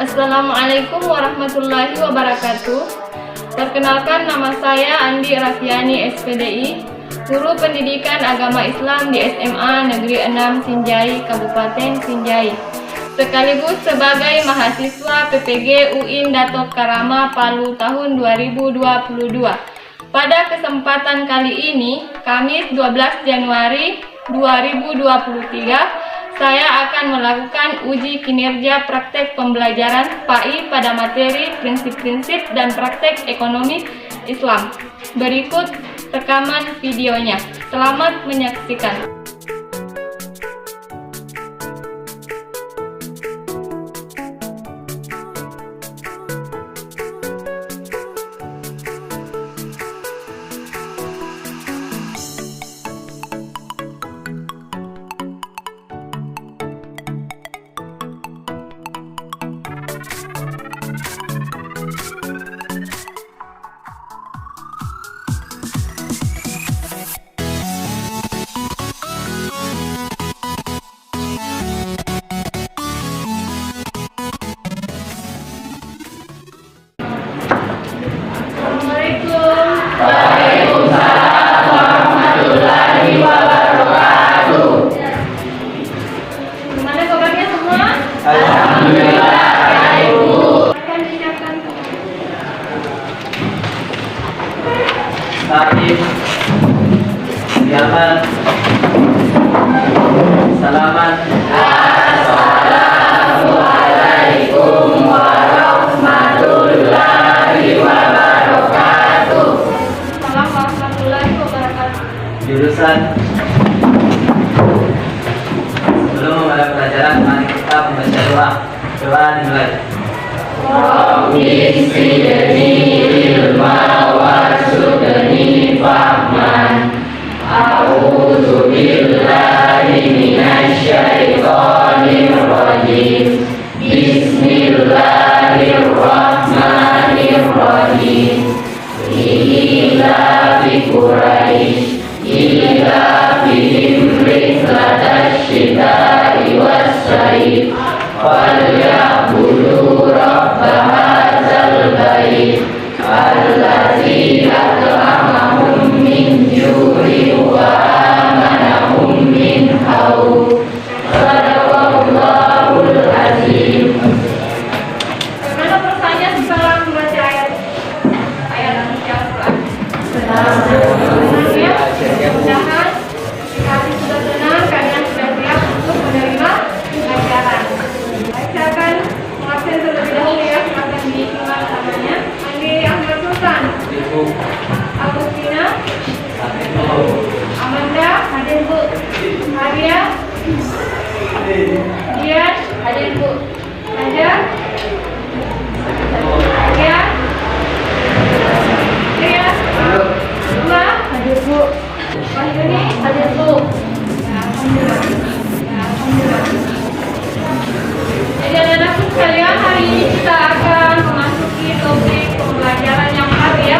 Assalamualaikum warahmatullahi wabarakatuh. Perkenalkan, nama saya Andi Rafiani SPDI, Guru Pendidikan Agama Islam di SMA Negeri 6 Sinjai, Kabupaten Sinjai, sekaligus sebagai mahasiswa PPG UIN Dato Karama Palu tahun 2022. Pada kesempatan kali ini, Kamis 12 Januari 2023, saya akan melakukan uji kinerja praktek pembelajaran PAI pada materi prinsip-prinsip dan praktek ekonomi Islam. Berikut rekaman videonya. Selamat menyaksikan. Waalaikumsalam warahmatullahi wabarakatuh. Gimana kabarnya semua? Alhamdulillah, baik Bu. Akan diucapkan Salim, Yaman, Salaman. Assalamualaikum warahmatullahi wabarakatuh. Salam warahmatullahi wabarakatuh. Jurusan. Sebelum memulai pelajaran, mari kita membaca doa. Doa dimulai. Rabbi zidni ilma warzuqni fahman. A'udzu billahi minasyaitonir rajim. Bismillahirrahmanirrahim. Ila bi Quraisy ila bihim rihlatash syita'i was-sayf falyabudu rabb hadzal bait allazi at'amahum min ju'in wa amanahum min khawf. Sadaqallahul azim. Bagaimana perasaannya setelah membaca ayat Al-Quran? Senang ya? Mudah-mudahan jika hati sudah tenang, kalian sudah siap untuk menerima pelajaran. Saya akan mengabsen terlebih dahulu ya, silakan disimak namanya. Andi Ahmad Sultan, Agustina, Amanda, hadir Bu. Maria, Dian, hadir Bu. Naja, ya, Ria, Dua, hadir Bu. Wahyuni, hadir Bu. Ya, alhamdulillah. Ya, alhamdulillah. Jadi anak-anakku sekalian, hari ini kita akan memasuki topik pembelajaran yang baru ya.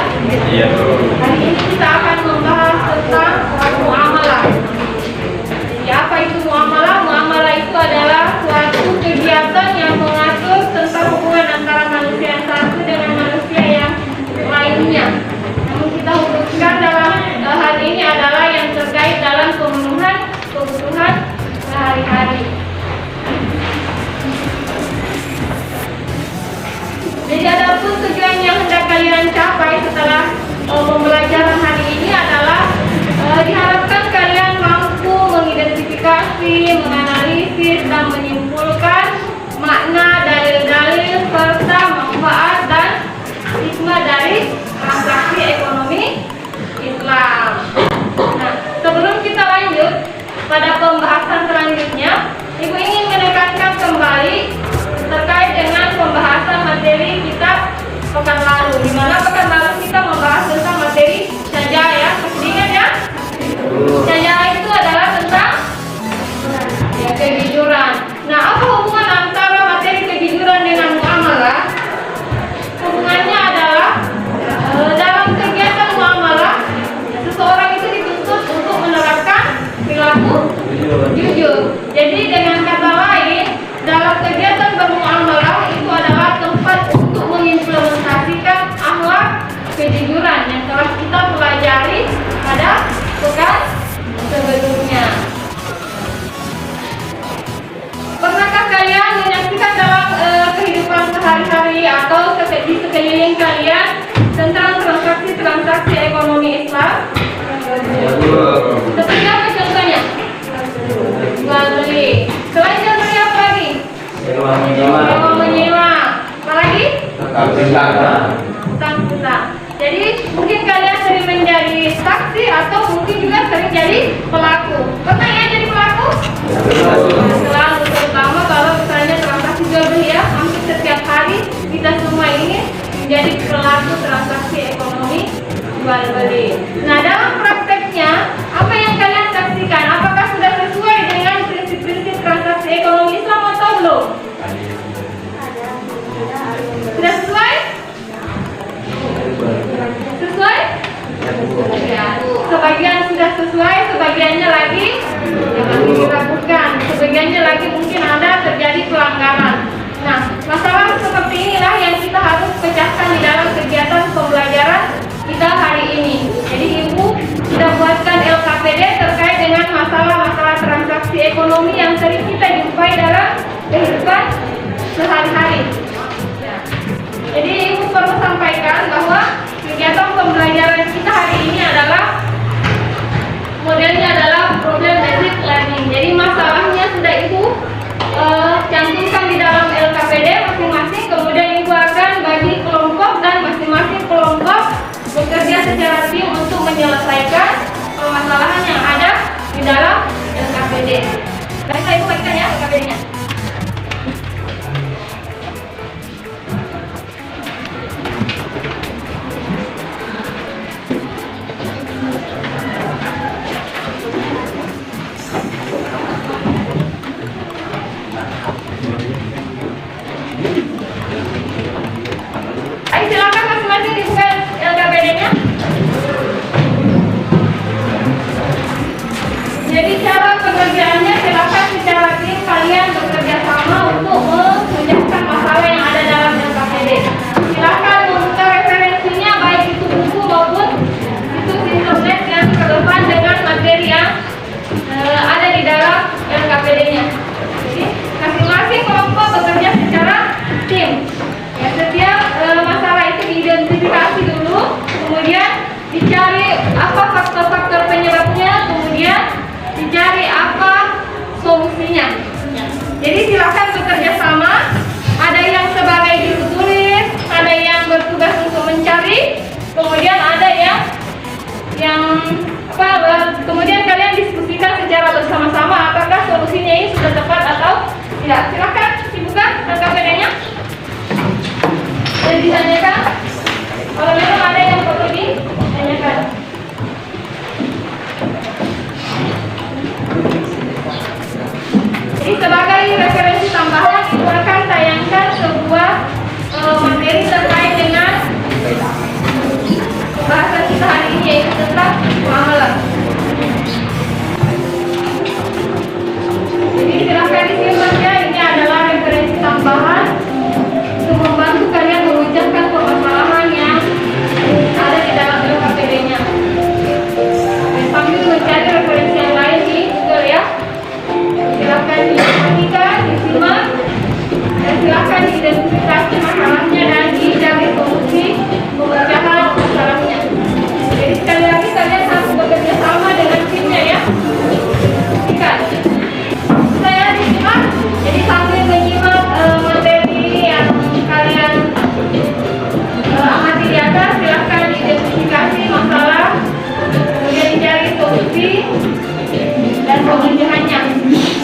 Iya, Bu. Hari ini kita akan membahas tentang muamalah. Jadi apa itu muamalah? Muamalah itu adalah suatu kegiatan yang mengatur tentang hubungan antara manusia yang satu dengan manusia yang lainnya. Namun kita khususkan dalam hal ini adalah yang terkait dalam pemenuhan kebutuhan sehari-hari. Jadi adapun tujuan yang hendak kalian capai setelah pembelajaran hari ini adalah diharapkan kalian mampu mengidentifikasi, menganalisis, dan menyimpulkan makna dalil-dalil serta manfaat dan hikmah dari transaksi ekonomi Islam. Nah, sebelum kita lanjut pada pembahasan selanjutnya, Ibu ingin menekankan kembali terkait dengan pembahasan materi kita pekan lalu, di mana pekan lalu kita membahas tentang materi syaja'ah ya. Masih ingat ya? Syaja'ah itu adalah tentang ya, kejujuran. Nah, apa hubungan antara materi kejujuran dengan muamalah? Hubungannya adalah dalam kegiatan muamalah, seseorang itu dituntut untuk menerapkan perilaku jujur. Jadi dengan kata lain, dalam kegiatan bermuamalah itu adalah bersangkutan. Jadi mungkin kalian sering menjadi saksi atau mungkin juga sering jadi pelaku. Pernah ya jadi pelaku? Selalu, terutama kalau misalnya transaksi jual beli ya, hampir setiap hari kita semua ini menjadi pelaku transaksi ekonomi jual beli. Nah, dalam prakteknya apa yang kalian saksikan? Apakah sudah sesuai dengan prinsip-prinsip transaksi ekonomi Islam atau belum? Sudah sesuai? Sesuai? Ya, sebagian sudah sesuai, sebagiannya lagi masih diragukan, sebagiannya lagi mungkin ada terjadi pelanggaran. Nah, masalah seperti inilah yang kita harus pecahkan di dalam kegiatan pembelajaran kita hari ini. Jadi Ibu sudah buatkan LKPD terkait dengan masalah-masalah transaksi ekonomi yang sering kita jumpai dalam kehidupan sehari-hari. Jadi Ibu perlu sampaikan bahwa kegiatan pembelajaran kita hari ini adalah modelnya adalah problem basic learning. Jadi masalahnya sudah Ibu cantumkan di dalam LKPD masing-masing. Kemudian Ibu akan bagi kelompok dan masing-masing kelompok bekerja secara tim untuk menyelesaikan permasalahan yang ada di dalam LKPD. Baiklah, Ibu bagikan ya LKPD-nya. Ayo silakan masing-masing dibuka LKPD-nya. Jadi cara pekerjaannya silakan secara tim kalian bekerja sama untuk memecahkan masalah yang ada dalam LKPD. Silakan membuka referensinya baik itu buku maupun itu internet yang relevan dengan materi yang ada di dalam LKPD-nya. Jadi masing-masing kelompok bekerja secara tim. Ya, setiap masalah itu diidentifikasi dulu, kemudian dicari apa faktor-faktor penyebabnya, kemudian dicari apa solusinya. Jadi silakan bekerja sama. Ada yang sebagai juru tulis, ada yang bertugas untuk mencari, kemudian ada kemudian kalian diskusikan secara bersama-sama apakah solusinya ini sudah tepat atau tidak. Silakan dibuka LKPD-nya. Dan ditanyakan, kalau memang ada yang perlu ditanyakan. Jadi sebagai referensi tambahan, Ibu akan tayangkan sebuah materi terkait dengan bahasan kita hari ini, yaitu tentang muamalah. Jadi silakan disimak ya, ini adalah referensi tambahan untuk membantu kalian mewujudkan permasalahan yang ada di dalam LKPD-nya. Sambil mencari referensi yang lain di Google ya. Silakan diperhatikan, disimak, dan silakan diidentifikasi masalahnya dan dicari solusi pemecahan masalahnya. Jadi sekali lagi kalian harus bekerja sama dengan timnya ya. Ikan. Saya disimak. Jadi sambil menyimak materi yang kalian amati di atas, silakan diidentifikasi masalah, kemudian dicari solusi dan pengerjaannya.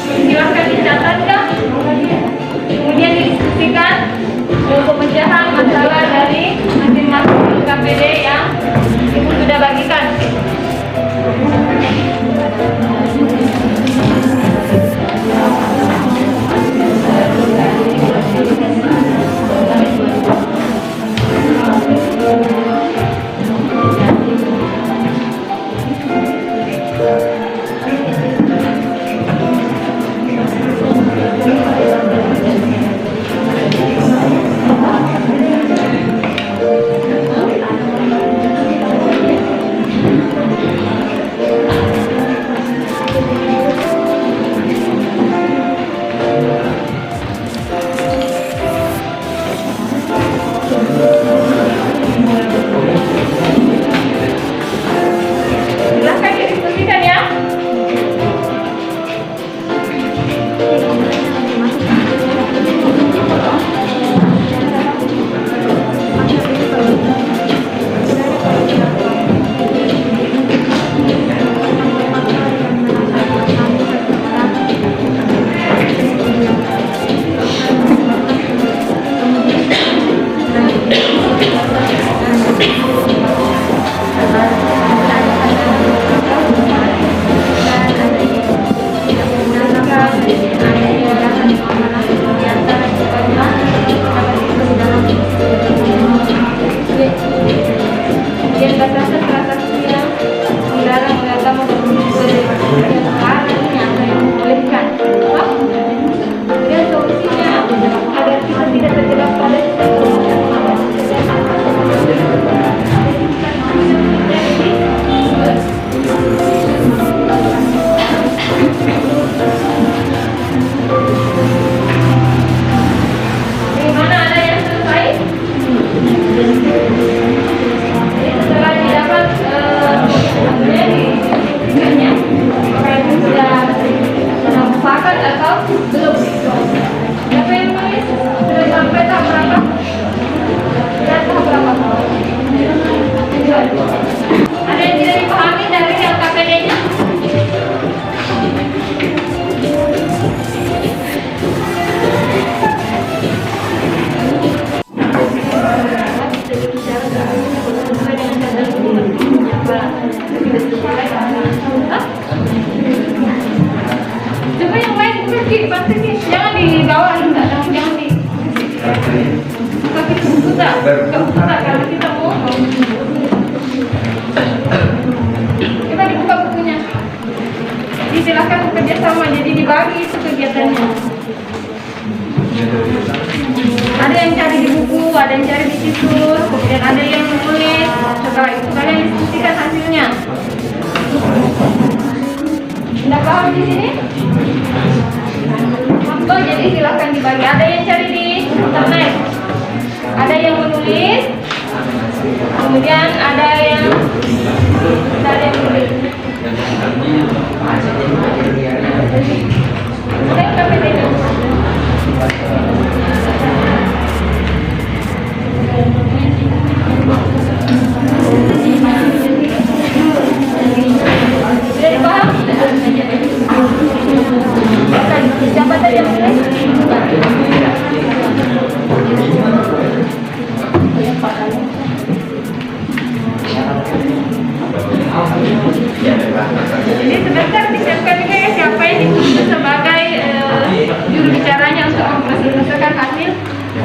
Silakan dicatatkan, kemudian didiskusikan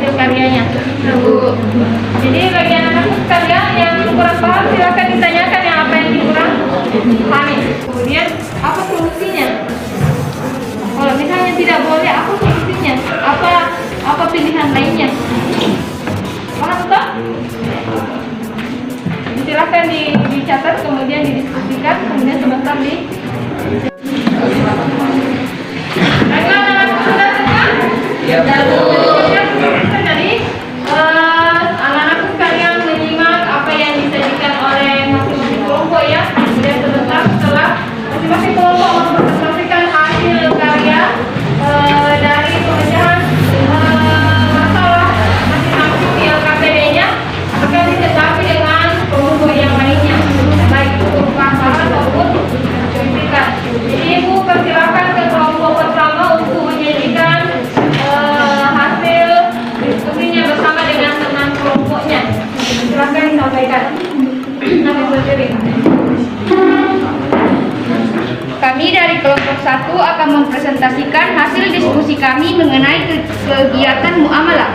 hasil karyanya. Jadi bagi anak-anak sekalian yang kurang paham silakan ditanyakan yang apa yang kurang pahami. Kemudian apa solusinya? Kalau misalnya tidak boleh, apa solusinya? Apa pilihan lainnya? Paham toh? Silakan dicatat, kemudian didiskusikan, kemudian sebentar di. Baiklah, anak-anak sudah semua? Iya. Jadi anak-anak sekalian menyimak apa yang disajikan oleh masing-masing kelompok ya. Kemudian sebentar setelah masing-masing kelompok mempresentasikan hasil karya dari pemecahan masalah masing-masing di LKPD-nya, akan ditanggapi dengan kelompok yang lainnya, baik itu paparan maupun kritikan. Jadi Ibu persilakan ke kelompok pertama untuk menyajikan hasil diskusinya bersama dengan teman kelompoknya. Silakan disampaikan. Nama berdiri. Kami dari kelompok 1 akan mempresentasikan hasil diskusi kami mengenai kegiatan muamalah.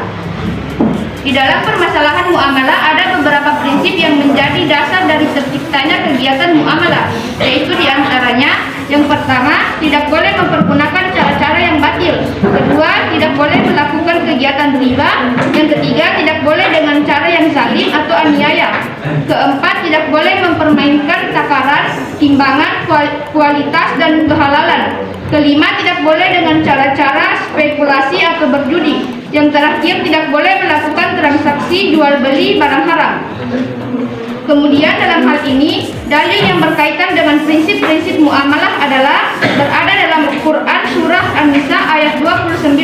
Di dalam permasalahan muamalah ada beberapa prinsip yang menjadi dasar dari terciptanya kegiatan muamalah, yaitu diantaranya yang pertama, tidak boleh mempergunakan cara-cara yang batil. Kedua, tidak boleh melakukan kegiatan riba. Yang ketiga, tidak boleh dengan cara yang zalim atau aniaya. Keempat, tidak boleh mempermainkan takaran, timbangan, kualitas, dan kehalalan. Kelima, tidak boleh dengan cara-cara spekulasi atau berjudi. Yang terakhir, tidak boleh melakukan transaksi jual beli barang haram. Kemudian dalam hal ini, dalil yang berkaitan dengan prinsip-prinsip muamalah adalah berada dalam Quran surah An-Nisa ayat 29.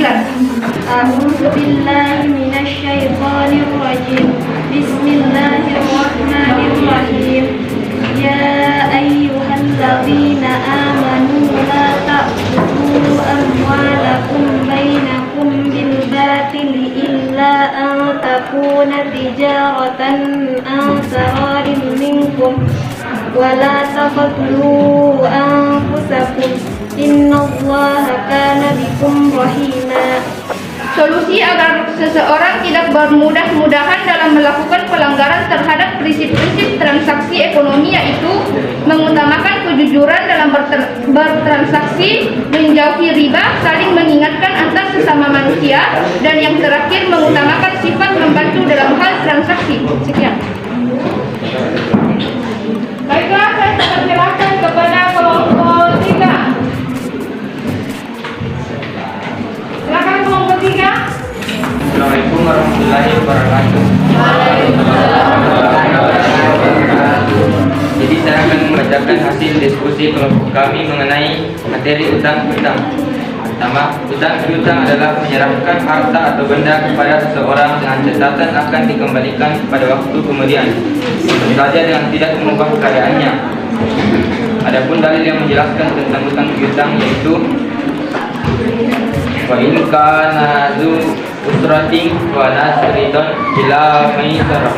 A'udzu billahi minasyaitonir rajim. Bismillahirrahmanirrahim. Ya ayyuhalladzina amanu la ta'khudhu amwalakum bainakum bil batili illa an takuna tijaratan an sararin minkum wa la taqtulu anfusakum innallaha kana bikum rahima. Solusi agar seseorang tidak bermudah-mudahan dalam melakukan pelanggaran terhadap prinsip-prinsip transaksi ekonomi, yaitu mengutamakan kejujuran dalam bertransaksi, menjauhi riba, saling mengingatkan antar sesama manusia, dan yang terakhir mengutamakan sifat membantu dalam hal transaksi. Sekian. Baiklah, saya persilakan kepada kelompok 3. Silakan kelompok 3. Assalamualaikum warahmatullahi wabarakatuh. Jadi saya akan membacakan hasil diskusi kelompok kami mengenai materi utang piutang. Pertama, utang piutang adalah menyerahkan harta atau benda kepada seseorang dengan catatan akan dikembalikan pada waktu kemudian, tentu saja dengan tidak mengubah keadaannya. Adapun dalil yang menjelaskan tentang utang piutang yaitu wa in kana zu usratin wa nasridun ila maisarah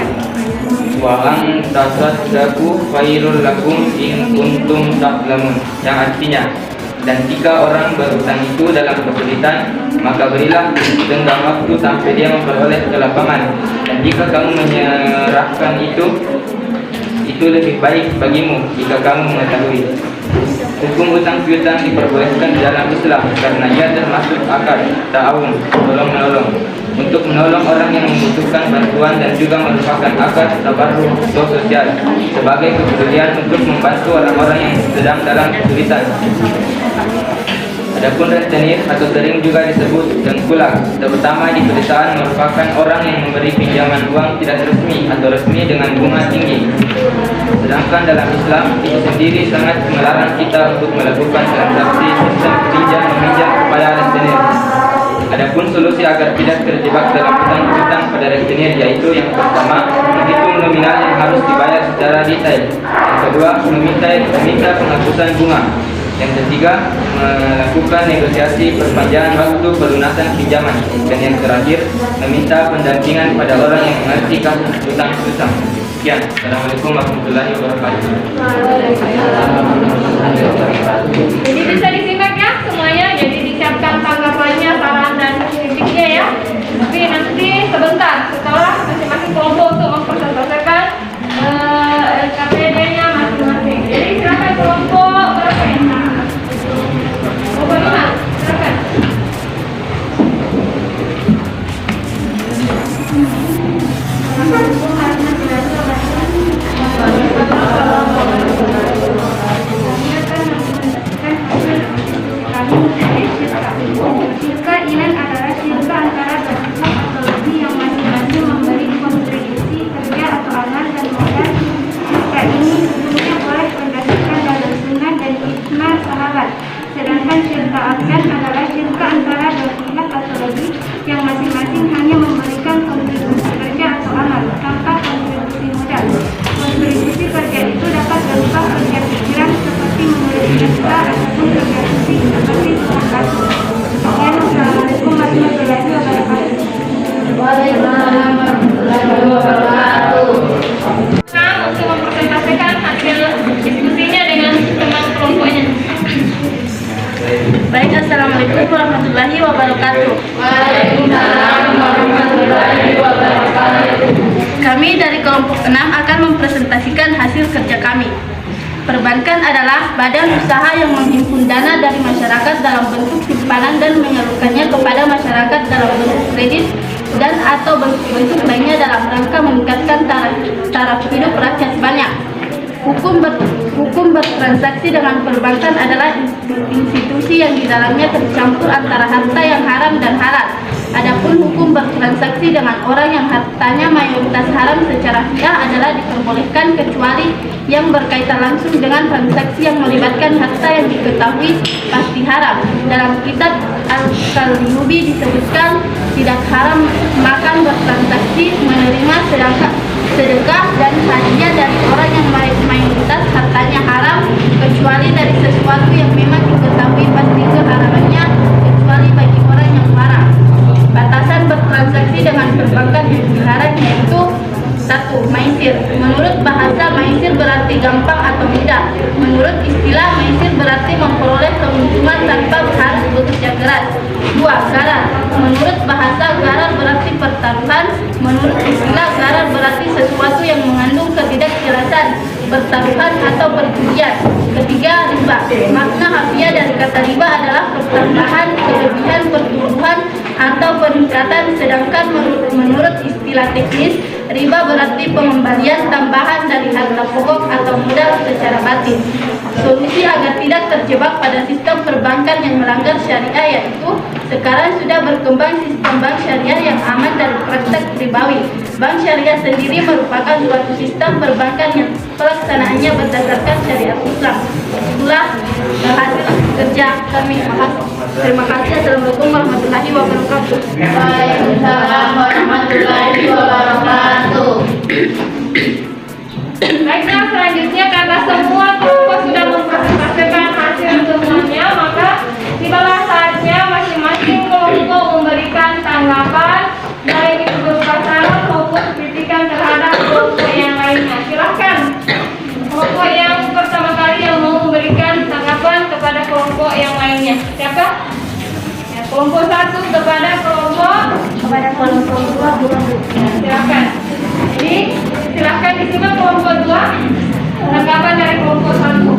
wa an tasaddaqu khairul lakum in kuntum ta'lamun, yang artinya, dan jika orang berutang itu dalam kesulitan, maka berilah tenggang waktu sampai dia memperoleh kelapangan, dan jika kamu menyerahkan itu lebih baik bagimu jika kamu mengetahui. Hukum utang piutang diperbolehkan di dalam Islam karena ia termasuk akad ta'awun, tolong-menolong, untuk menolong orang yang membutuhkan bantuan, dan juga merupakan akad tabarruk sosial sebagai kepedulian untuk membantu orang-orang yang sedang dalam kesulitan. Adapun rentenir atau sering juga disebut tengkulak, terutama di pedesaan, merupakan orang yang memberi pinjaman uang tidak resmi atau resmi dengan bunga tinggi. Sedangkan dalam Islam itu sendiri sangat melarang kita untuk melakukan transaksi sistem pinjam meminjam kepada rentenir. Adapun solusi agar tidak terjebak dalam utang piutang pada rentenir yaitu yang pertama, menghitung nominal yang harus dibayar secara detail. Yang kedua, meminta penghapusan bunga. Yang ketiga, melakukan negosiasi perpanjangan waktu pelunasan pinjaman. Dan yang terakhir, meminta pendampingan pada orang yang mengerti kasus utang piutang. Sekian. Assalamualaikum warahmatullahi wabarakatuh. Jadi bisa disimak ya semuanya, jadi disiapkan tanggapannya, saran dan kritiknya ya. Tapi nanti Syirka ilan adalah syirka antara dua pihak atau lebih yang masing-masing memberi kontribusi kerja atau amal dan modal. Syirka ini seluruhnya boleh berdasarkan dalam sunnah dan ijma' sahabat. Sedangkan syirka arkan adalah syirka antara dua pihak atau lebih yang masing-masing hanya memberikan kontribusi kerja atau amal tanpa kontribusi modal. Kontribusi kerja itu dapat berupa kerja pikiran seperti menulis naskah ataupun kerja fisik seperti tukang kasus. Sekian, Assalamualaikum warahmatullahi wabarakatuh. Waalaikumsalam warahmatullahi wabarakatuh. Nah, untuk mempresentasikan hasil diskusinya dengan teman kelompoknya. Baik, Assalamualaikum warahmatullahi wabarakatuh. Waalaikumsalam warahmatullahi wabarakatuh. Kami dari kelompok 6 akan mempresentasikan hasil kerja kami. Perbankan adalah badan usaha yang menghimpun dana dari masyarakat dalam bentuk simpanan dan menyalurkannya kepada masyarakat dalam bentuk kredit dan atau bentuk-bentuk lainnya dalam rangka meningkatkan taraf hidup rakyat banyak. Hukum bertransaksi dengan perbankan adalah institusi yang di dalamnya tercampur antara harta yang haram dan halal. Adapun hukum bertransaksi dengan orang yang hartanya mayoritas haram secara fiqh adalah diperbolehkan kecuali yang berkaitan langsung dengan transaksi yang melibatkan harta yang diketahui pasti haram. Dalam kitab Al-Kalyubi disebutkan tidak haram makan bertransaksi, menerima sedekah dan hadiah dari orang yang mayoritas hartanya haram kecuali dari sesuatu yang memang diketahui pasti keharamannya kecuali bagi orang yang haram. Batasan bertransaksi dengan perbankan yang dilarang yaitu 1. Maisir. Menurut bahasa maisir berarti gampang atau mudah. Menurut istilah maisir berarti memperoleh keuntungan tanpa harus bekerja keras. 2. Gharar. Menurut bahasa gharar berarti pertaruhan. Menurut istilah gharar berarti sesuatu yang mengandung ketidakjelasan, pertaruhan atau perjudian. 3. Riba. Makna harfiah dari kata riba adalah pertambahan, kelebihan, pertumbuhan atau peningkatan, sedangkan menurut istilah teknis riba berarti pengembalian tambahan dari harga pokok atau modal secara batin. Solusi agar tidak terjebak pada sistem perbankan yang melanggar syariah yaitu sekarang sudah berkembang sistem bank syariah yang aman dari praktek ribawi. Bank syariah sendiri merupakan suatu sistem perbankan yang pelaksanaannya berdasarkan syariat Islam. Itulah hasil kerja kami. Terima kasih. Assalamualaikum warahmatullahi wabarakatuh. Waalaikumsalam warahmatullahi wabarakatuh. Baiklah, selanjutnya karena semua kelompok sudah mempresentasikan hasil semuanya, maka tibalah saatnya masing-masing kelompok memberikan tanggapan baik itu berupa saran maupun kritikan terhadap kelompok yang lainnya. Silakan kelompok yang pertama kali yang mau memberikan tanggapan kepada kelompok yang lainnya. Siapa? Ya, kelompok 1 kepada kelompok 2. Silakan. Jadi silakan disimak kelompok 2 tanggapan dari kelompok 1.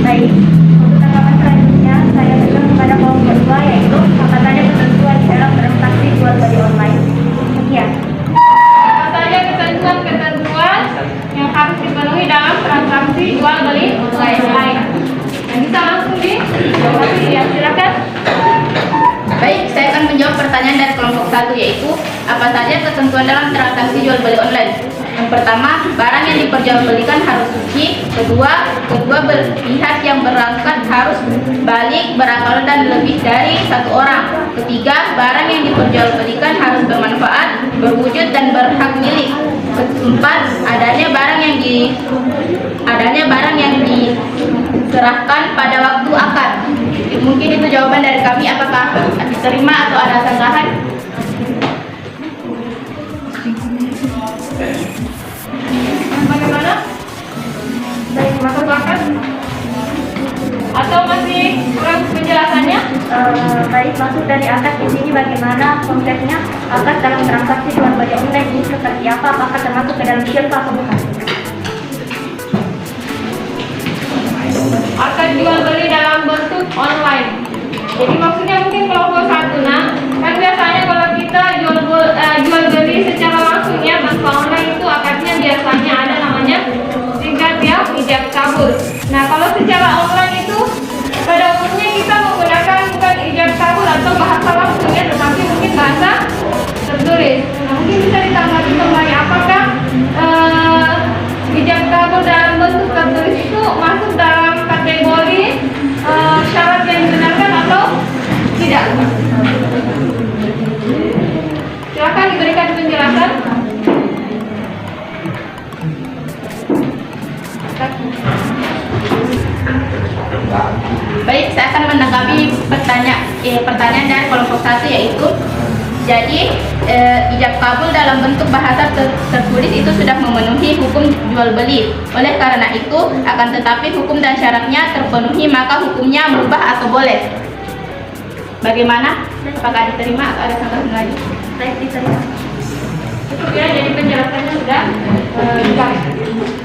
Baik, untuk tanggapan selanjutnya saya berikan kepada kelompok 2 yaitu apa saja ketentuan di dalam transaksi jual beli online. Sekian. Apa saja ketentuan yang harus dipenuhi dalam transaksi jual beli online? Yang bisa langsung dijawab ya, silakan. Baik, saya akan menjawab pertanyaan dari kelompok 1 yaitu apa saja ketentuan dalam transaksi jual beli online. Yang pertama, barang yang diperjualbelikan harus suci. Kedua, pihak yang berangkat harus balik, berakal dan lebih dari 1 orang. Ketiga, barang yang diperjualbelikan harus bermanfaat, berwujud dan berhak milik. Keempat, adanya barang yang diserahkan pada waktu akad. Mungkin itu jawaban dari kami. Apakah diterima atau ada sanggahan? Bagaimana? Baik, Masuk akal? Atau masih kurang penjelasannya? baik, maksud dari akad di sini bagaimana konsepnya akad dalam transaksi jual beli online ini seperti apa? Apakah termasuk ke dalam syirka atau bukan? Akad jual beli dalam bentuk online. Jadi maksudnya mungkin kelompok 1 kan biasanya kalau kita jual penjelasan? Baik, saya akan menanggapi pertanyaan dari kelompok 1, yaitu jadi ijab kabul dalam bentuk bahasa tertulis itu sudah memenuhi hukum jual beli. Oleh karena itu, akan tetapi hukum dan syaratnya terpenuhi, maka hukumnya mubah atau boleh. Bagaimana? Apakah diterima atau ada tanggapan lagi? Baik, diterima. Cukup ya, jadi penjelasannya sudah lengkap.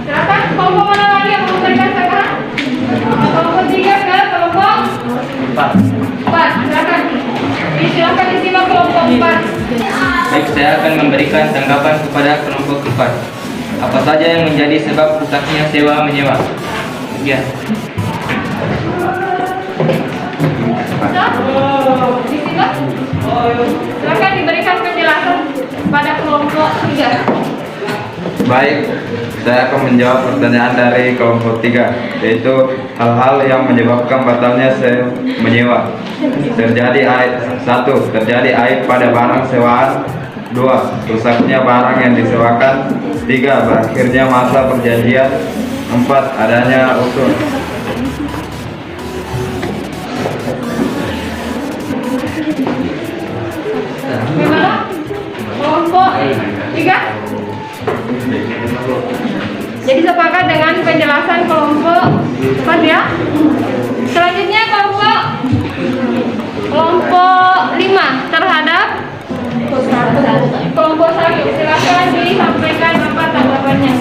Silakan kelompok mana lagi yang mau memberikan tanggapan? Kelompok 3 ke kelompok 4. Silakan. Silakan disimak kelompok 4. Baik, saya akan memberikan tanggapan kepada kelompok 4. Apa saja yang menjadi sebab rusaknya sewa menyewa? Ya. Disimak. Silakan diberikan penjelasan pada kelompok 3. Baik, saya akan menjawab pertanyaan dari kelompok 3, yaitu hal-hal yang menyebabkan batalnya sewa menyewa. Terjadi aib pada barang sewaan. 2. Rusaknya barang yang disewakan. 3. Berakhirnya masa perjanjian. 4. Adanya usul. Bagaimana? Kelompok 3? Jadi sepakat dengan penjelasan kelompok 4 ya. Selanjutnya kelompok 5 terhadap kelompok 1. Silakan disampaikan apa tanggapannya.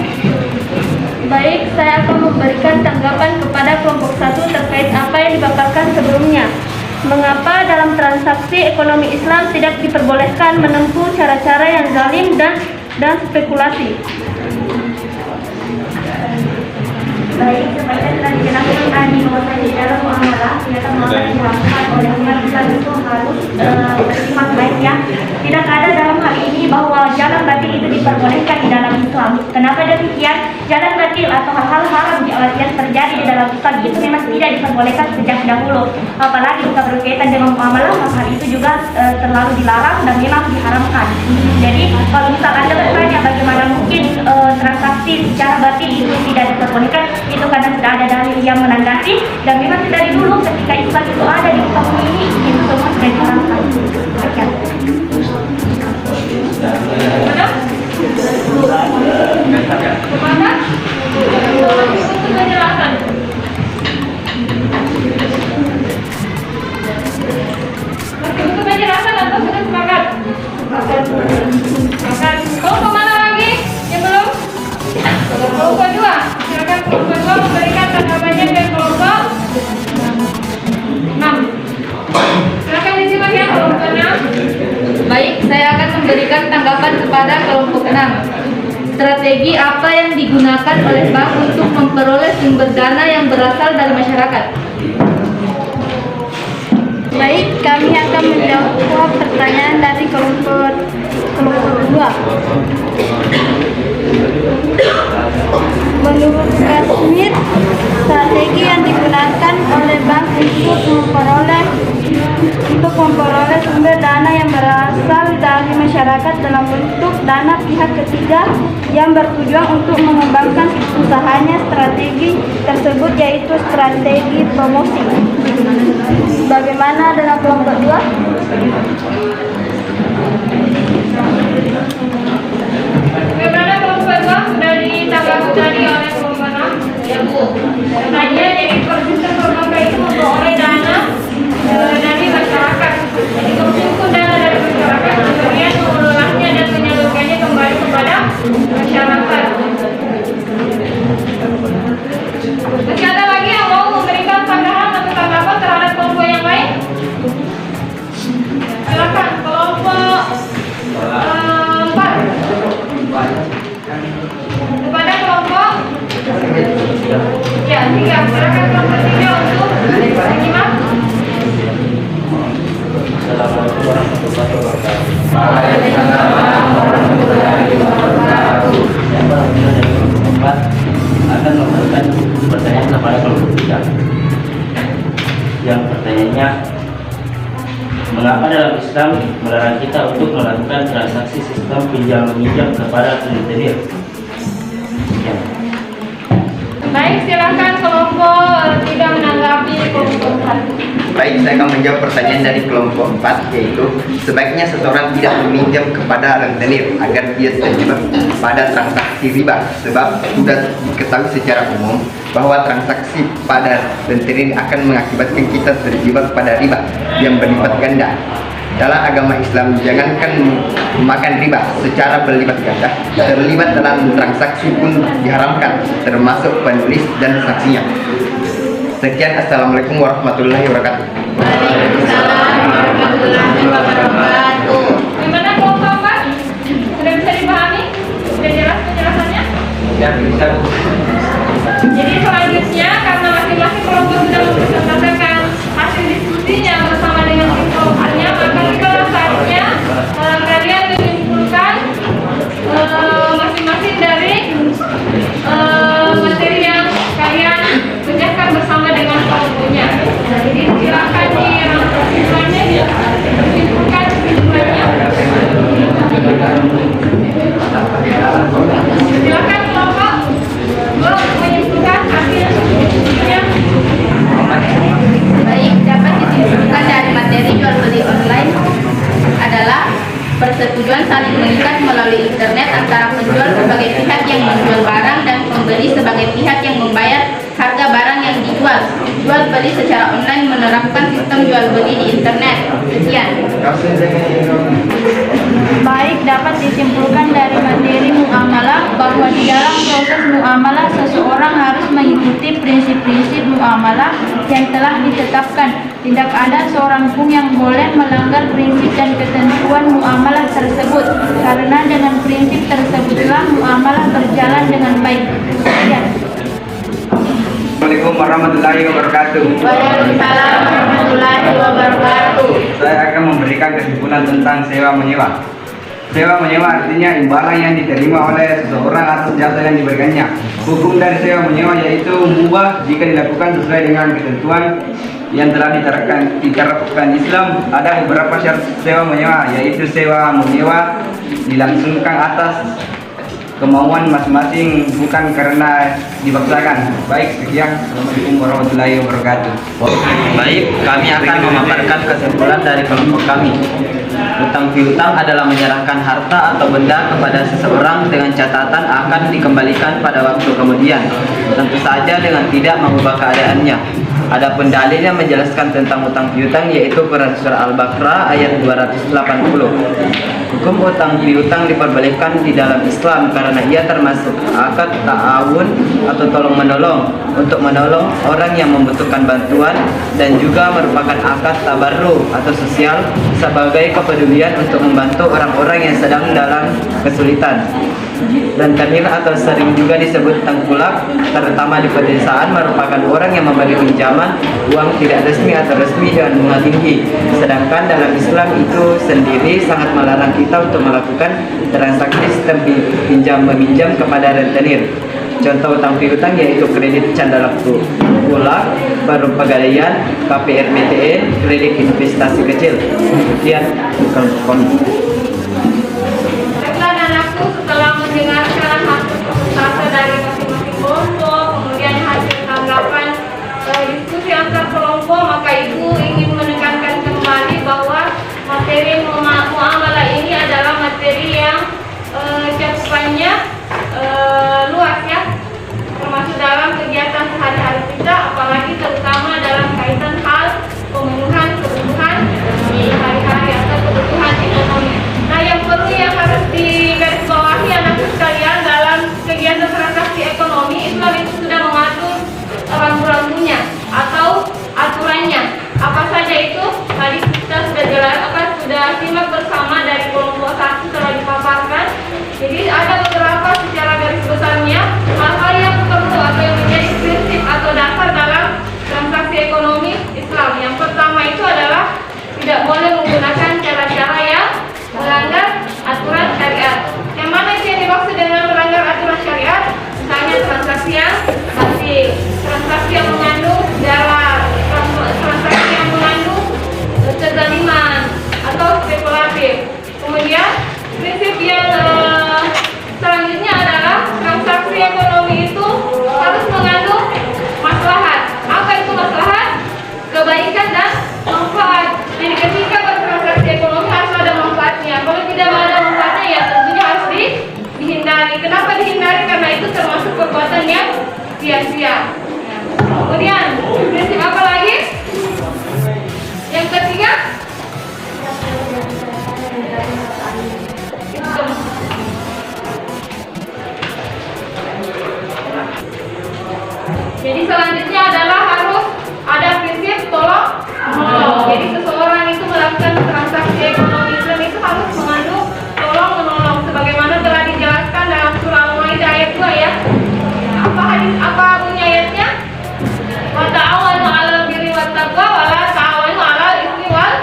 Baik, saya akan memberikan tanggapan kepada kelompok 1 terkait apa yang dipaparkan sebelumnya. Mengapa dalam transaksi ekonomi Islam tidak diperbolehkan menempuh cara-cara yang zalim dan spekulasi? Baik, seperti yang telah dijelaskan tadi bahwasanya di dalam muamalah yang dilakukan oleh umat Islam itu harus bersifat baik ya. Tidak ada dalam hal ini bahwa jalan batil itu diperbolehkan di dalam Islam. Kenapa demikian? Jalan batil atau hal-hal haram yang terjadi di dalam Islam itu memang tidak diperbolehkan sejak dahulu. Apalagi jika berkaitan dengan muamalah, maka hal itu juga terlalu dilarang dan memang diharamkan. Jadi kalau misal Anda bertanya bagaimana mungkin transaksi secara batil itu tidak diperbolehkan, itu karena sudah ada dalil yang menandai dan memang dari dulu ketika Islam itu ada di muka bumi ini itu semua sudah diharamkan. Sekian. Kemana? Untuk penjelasan. Masih untuk penjelasan atau sudah sepakat? Sepakat. Kelompok mana lagi yang belum? Kelompok 2. Silakan kelompok 2 memberikan tanggapannya ke kelompok 6. Silakan disimak ya kelompok 6. Baik, saya akan memberikan tanggapan kepada kelompok 6. Strategi apa yang digunakan oleh bank untuk memperoleh sumber dana yang berasal dari masyarakat? Baik, kami akan menjawab pertanyaan dari kelompok 2. Menurut Smith, strategi yang digunakan oleh bank untuk memperoleh sumber dana yang berasal dari masyarakat dalam bentuk dana pihak ketiga yang bertujuan untuk mengembangkan usahanya. Strategi tersebut yaitu strategi promosi. Bagaimana dengan kelompok 2? Bagaimana kelompok 2 sudah ditanggapi tadi oleh kelompok 6? Ya Bu. Katanya jadi produsen perbankan itu memperoleh dana dari masyarakat. Jadi menghimpun dana dari masyarakat, kemudian mengelolanya dan menyalurkannya kembali kepada masyarakat. Masih ada lagi yang mau memberikan tanggapan atau tanggapan terhadap kelompok yang lain? Silakan kelompok 4. Kepada kelompok 3. Silakan kelompok 3 untuk menyimak. Assalamualaikum warahmatullahi wabarakatuh. Yang pertama dari kelompok 4 akan memberikan pertanyaan kepada kelompok 3. Yang pertanyaannya, mengapa dalam Islam melarang kita untuk melakukan transaksi sistem piutang pinjam meminjam kepada rentenir. Ya. Baik, silakan kelompok 3 menanggapi kelompok 1. Baik, saya akan menjawab pertanyaan dari kelompok 4, yaitu sebaiknya seseorang tidak meminjam kepada rentenir agar dia terjebak pada transaksi riba, sebab sudah diketahui secara umum bahwa transaksi pada rentenir akan mengakibatkan kita terjebak pada riba yang berlipat ganda. Dalam agama Islam, jangankan makan riba secara berlipat ganda, terlibat dalam transaksi pun diharamkan, termasuk penulis dan saksinya. Sekian, assalamualaikum warahmatullahi wabarakatuh. Waalaikumsalam warahmatullahi wabarakatuh. Gimana kelompok 4? Sudah bisa dipahami? Sudah jelas penjelasannya? Ya, bisa. Jadi selanjutnya, karena masing-masing kelompok sudah mempresentasikan hasil diskusinya bersama dengan tim kelompoknya, maka sudah saatnya kalian menyimpulkan masing-masing dari materi yang kalian kerjakan bersama dengan kelompoknya. Jadi silakan dirangkum kesimpulannya, menyimpulkan kesimpulannya. Silakan kelompok menyimpulkan hasil diskusinya. Baik, dapat disimpulkan dari materi jual beli online adalah persetujuan saling mengikat melalui internet antara penjual sebagai pihak yang menjual barang dan pembeli sebagai pihak yang membayar harga barang yang dijual. Jual beli secara online menerapkan sistem jual beli di internet. Sekian. Baik, dapat disimpulkan dari materi muamalah bahwa di dalam proses muamalah seseorang harus mengikuti prinsip-prinsip muamalah yang telah ditetapkan. Tidak ada seorang pun yang boleh melanggar prinsip dan ketentuan muamalah tersebut, karena dengan prinsip tersebutlah muamalah berjalan dengan baik. Sekian. Assalamualaikum warahmatullahi wabarakatuh. Waalaikumsalam warahmatullahi wabarakatuh. Saya akan memberikan kesimpulan tentang sewa menyewa. Sewa menyewa artinya imbalan yang diterima oleh seseorang atas jasa yang diberikannya. Hukum dari sewa menyewa yaitu mubah jika dilakukan sesuai dengan ketentuan yang telah diterapkan Islam. Ada beberapa syarat sewa menyewa, yaitu sewa menyewa dilangsungkan atas kemauan masing-masing, bukan karena dipaksakan. Baik, sekian. Assalamualaikum warahmatullahi wabarakatuh. Baik, kami akan memaparkan kesimpulan dari kelompok kami. Utang piutang adalah menyerahkan harta atau benda kepada seseorang dengan catatan akan dikembalikan pada waktu kemudian, tentu saja dengan tidak mengubah keadaannya. Adapun dalil yang menjelaskan tentang utang piutang yaitu Quran surah Al-Baqarah ayat 280. Hukum utang piutang diperbolehkan di dalam Islam karena ia termasuk akad ta'awun atau tolong menolong untuk menolong orang yang membutuhkan bantuan, dan juga merupakan akad tabarru atau sosial sebagai kepedulian untuk membantu orang-orang yang sedang dalam kesulitan. Dan kanir atau sering juga disebut tengkulak, terutama di pedesaan, merupakan orang yang memberi pinjaman uang tidak resmi atau resmi dengan bunga tinggi. Sedangkan dalam Islam itu sendiri sangat melarang kita untuk melakukan transaksi sistem pinjam meminjam kepada rentenir. Contoh utang piutang yaitu kredit canda laku pula, baru pegadaian, KPR-BTN, kredit investasi kecil. Kemudian Setelah mendengarkan hasil persentase dari masing-masing kelompok, kemudian hasil tanggapan diskusi antar kelompok, maka Ibu ingin menekankan kembali bahwa materi muamalah ini adalah materi yang cakupannya luas ya, termasuk dalam kegiatan sehari-hari kita, apalagi terutama dalam kaitan hal pemenuhan kebutuhan di hari-hari atau kebutuhan ekonomi. sia-sia. Kemudian prinsip apa lagi? Yang ketiga, jadi selanjutnya adalah harus ada prinsip tolong menolong. Jadi seseorang itu melakukan transaksi ekonomi Islam itu harus mengandung tolong menolong, sebagaimana telah dijelaskan dalam surah Al-Maidah ayat 2 ya. Apa bunyi ayatnya? Wa ta'awanu 'alal birri wat taqwa wa la ta'awanu 'alal itsmi wal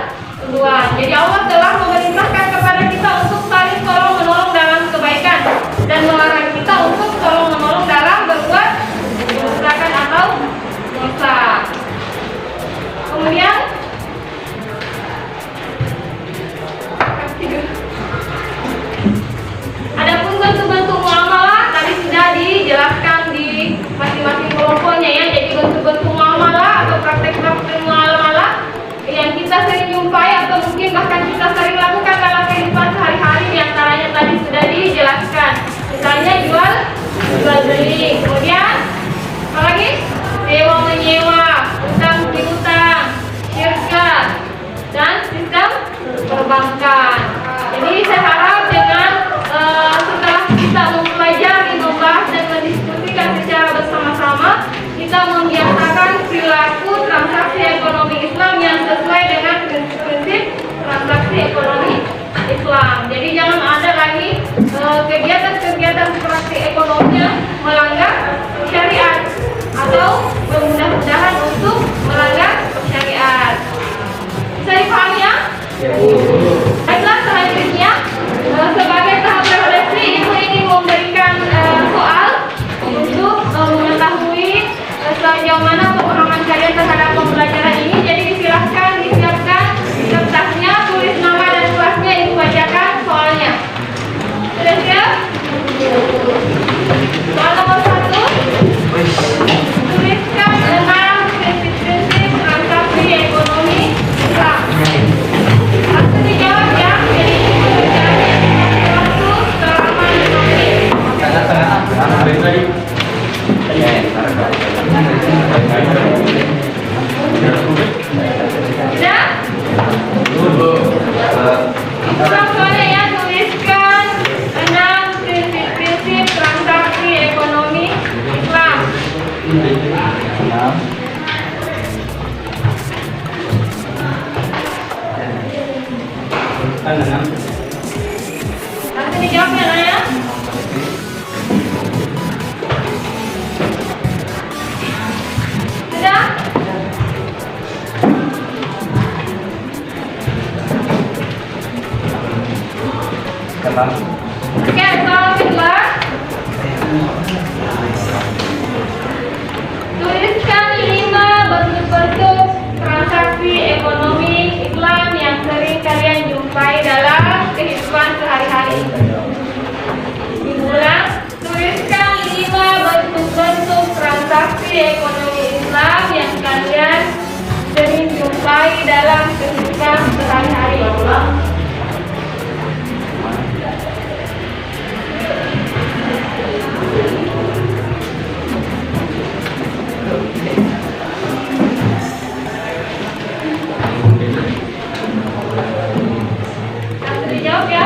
'udwan. Jadi Allah telah memerintahkan kepada kita untuk saling tolong menolong dalam kebaikan dan melarang kita untuk tolong menolong dalam berbuat kerusakan atau dosa. Kemudian adapun bentuk-bentuk muamalah tadi sudah dijelaskan di masing-masing kelompoknya ya. Jadi bentuk-bentuk muamalah atau praktek-praktek muamalah yang kita sering jumpai atau mungkin bahkan kita sering lakukan dalam kehidupan sehari-hari, diantaranya tadi sudah dijelaskan. Misalnya jual beli, kemudian apa lagi? Sewa menyewa, utang piutang, syirkat, dan sistem perbankan. Jadi saya harap dengan setelah kita mempelajari, membahas dan mendiskusikan secara bersama-sama, kita membiasakan perilaku transaksi ekonomi Islam yang sesuai dengan prinsip transaksi ekonomi Islam. Jadi jangan ada lagi kegiatan-kegiatan transaksi ekonomi melanggar syariat atau bermudah-mudahan untuk melanggar syariat. Bisa dipahami ya? Baiklah, selanjutnya sebagai tahap refleksi, Ibu ingin memberikan soal untuk mengetahui sejauh mana pemahaman kalian terhadap pembelajaran ini. Jadi disilahkan disiapkan kertasnya, tulis nama dan kelasnya, Ibu bacakan soalnya. Sudah siap? Soal nomor 1, tuliskan 6 prinsip-prinsip transaksi ekonomi Islam. Langsung dijawab ya. Jadi waktu selama 5 menit. Sudah? Ulang soalnya ya, tuliskan 6 prinsip-prinsip transaksi ekonomi Islam. Langsung dijawab ya Naya. Sudah? Oke, soal kedua. Tuliskan 5 bentuk-bentuk transaksi ekonomi Islam yang sering kalian jumpai dalam kehidupan sehari-hari. Diulang, tuliskan 5 bentuk-bentuk transaksi ekonomi Islam yang kalian sering jumpai dalam kehidupan sehari-hari. Langsung dijawab ya.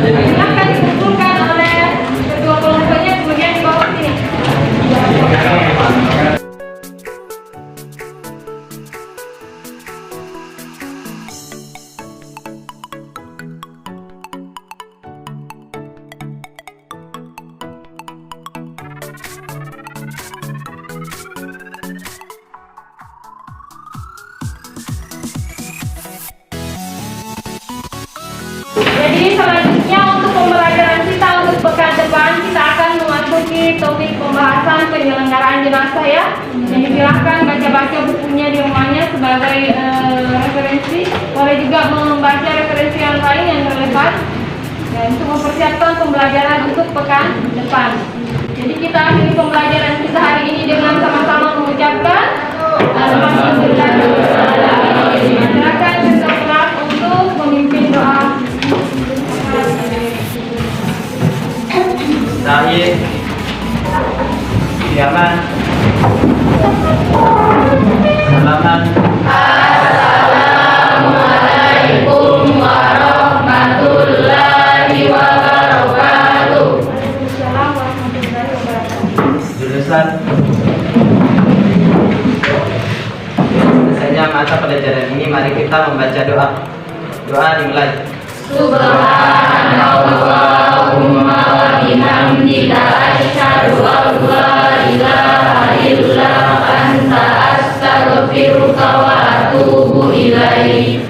Silahkan dikumpulkan oleh kedua kelompoknya, kemudian dibawa sini. Jadi selanjutnya untuk pembelajaran kita untuk pekan depan kita akan memasuki topik pembahasan penyelenggaraan jenazah ya. Jadi silahkan baca-baca bukunya di rumahnya sebagai referensi. Boleh juga membaca referensi yang lain yang relevan untuk mempersiapkan pembelajaran untuk pekan depan. Jadi kita akhiri pembelajaran kita hari ini dengan sama-sama mengucapkan Alhamdulillah. Silakan seseorang untuk memimpin doa. Tahir, Yaman, Salaman. Assalamualaikum warahmatullahi wabarakatuh. Waalaikumsalam warahmatullahi wabarakatuh. Jurusan. Selesainya mata pelajaran ini, mari kita membaca doa. Doa dimulai. Subhanallahumma wa bihamdika asyhadu an la ilaha illa anta astaghfiruka wa atubu ilaik.